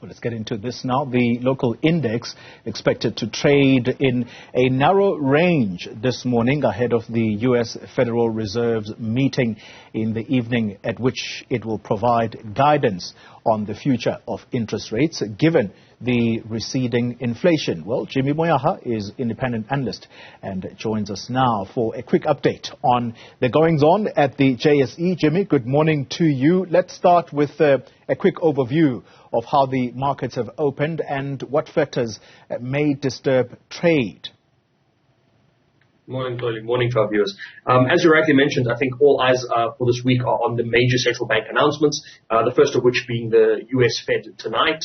Well, let's get into this now. The local index expected to trade in a narrow range this morning ahead of the U.S. Federal Reserve's meeting in the evening, at which it will provide guidance on the future of interest rates given the receding inflation. Well, Jimmy Moyaha is independent analyst and joins us now for a quick update on the goings-on at the JSE. Jimmy, good morning to you. Let's start with a quick overview of how the markets have opened and what factors may disturb trade. Morning, Tony. Morning to our viewers. As you rightly mentioned, I think all eyes for this week are on the major central bank announcements, the first of which being the US Fed tonight.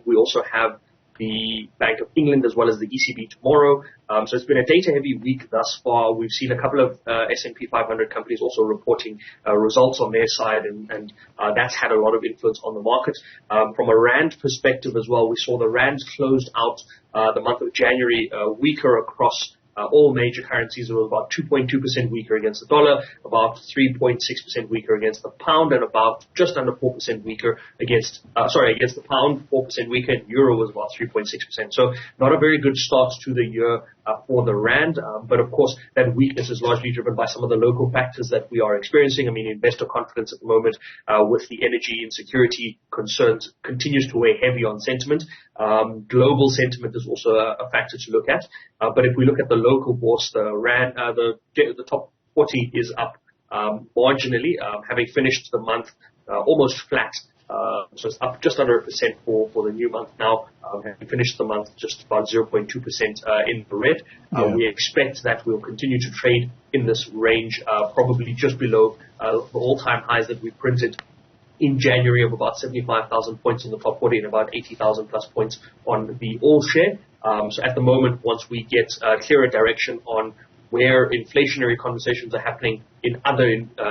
We also have the Bank of England as well as the ECB tomorrow. So it's been a data-heavy week thus far. We've seen a couple of S&P 500 companies also reporting results on their side, and that's had a lot of influence on the market. From a Rand perspective as well, we saw the Rand closed out the month of January weaker across all major currencies. Were about 2.2% weaker against the dollar, about 3.6% weaker against the pound, and about just under 4% weaker against the pound, 4% weaker, and euro was about 3.6%. So not a very good start to the year for the Rand, but of course that weakness is largely driven by some of the local factors that we are experiencing. I mean, investor confidence at the moment with the energy insecurity concerns continues to weigh heavy on sentiment. Global sentiment is also a factor to look at, but if we look at the local bourse, the Rand, the top 40 is up marginally, having finished the month almost flat. So it's up just under 1% for the new month now. Having finished the month just about 0.2% in the red. We expect that we'll continue to trade in this range, probably just below the all-time highs that we printed in January of about 75,000 points on the top 40 and about 80,000 plus points on the all share. So at the moment, once we get clearer direction on where inflationary conversations are happening in other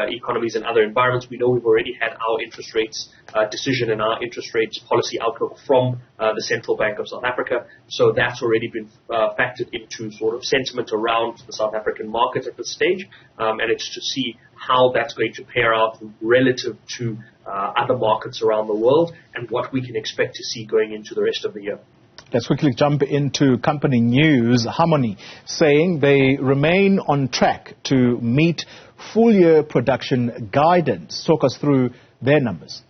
economies and other environments, we know we've already had our interest rates decision and our interest rates policy outlook from the Central Bank of South Africa. So that's already been factored into sort of sentiment around the South African market at this stage. And it's to see how that's going to pair out relative to other markets around the world and what we can expect to see going into the rest of the year. Let's quickly jump into company news. Harmony saying they remain on track to meet full-year production guidance. Talk us through their numbers.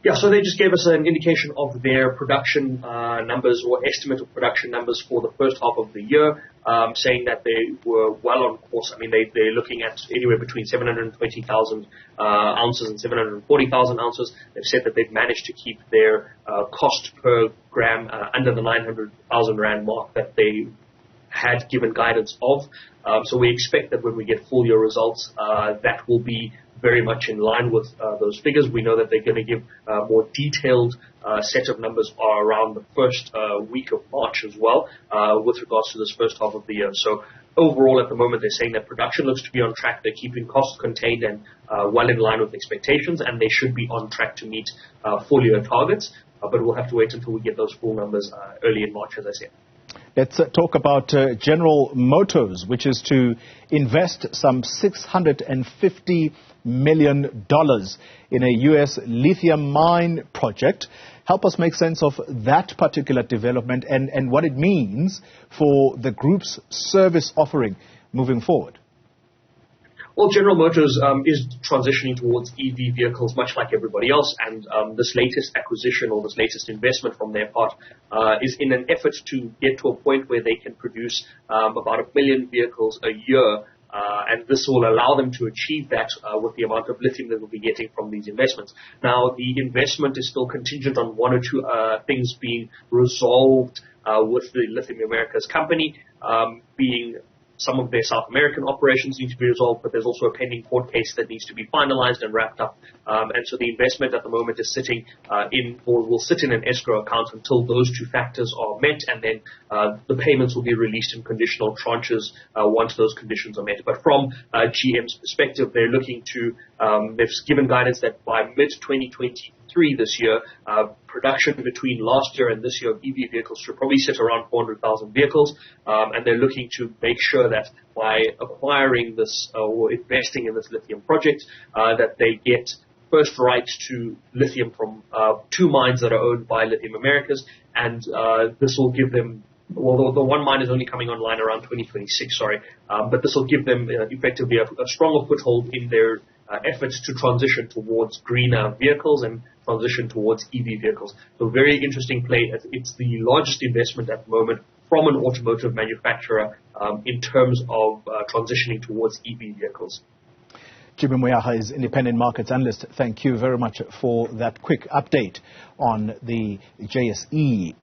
Yeah, so they just gave us an indication of their production numbers or estimate of production numbers for the first half of the year, saying that they were well on course. I mean, they're looking at anywhere between 720,000 ounces and 740,000 ounces. They've said that they've managed to keep their cost per gram under the 900,000 Rand mark that they had given guidance of. So we expect that when we get full year results, that will be very much in line with those figures. We know that they're going to give a more detailed set of numbers around the first week of March as well, with regards to this first half of the year. So overall, at the moment, they're saying that production looks to be on track. They're keeping costs contained and well in line with expectations, and they should be on track to meet full year targets. But we'll have to wait until we get those full numbers early in March, as I said. Let's talk about General Motors, which is to invest some $650 million in a U.S. lithium mine project. Help us make sense of that particular development and what it means for the group's service offering moving forward. Well, General Motors is transitioning towards EV vehicles much like everybody else, and this latest acquisition or this latest investment from their part is in an effort to get to a point where they can produce about 1 million vehicles a year. And this will allow them to achieve that with the amount of lithium that we'll be getting from these investments. Now, the investment is still contingent on one or two things being resolved with the Lithium Americas company, being some of their South American operations need to be resolved, but there's also a pending court case that needs to be finalized and wrapped up. And so the investment at the moment is sitting will sit in an escrow account until those two factors are met, and then the payments will be released in conditional tranches once those conditions are met. But from GM's perspective, they're looking to, they've given guidance that by mid-2023 this year, production between last year and this year of EV vehicles should probably sit around 400,000 vehicles, and they're looking to make sure that by acquiring this or investing in this lithium project, that they get first rights to lithium from 2 mines that are owned by Lithium Americas, and this will give them, well, the 1 mine is only coming online around 2026, but this will give them effectively a stronger foothold in their efforts to transition towards greener vehicles and transition towards EV vehicles. So very interesting play. It's the largest investment at the moment from an automotive manufacturer in terms of transitioning towards EV vehicles. Jimmy Moyaha is independent markets analyst. Thank you very much for that quick update on the JSE.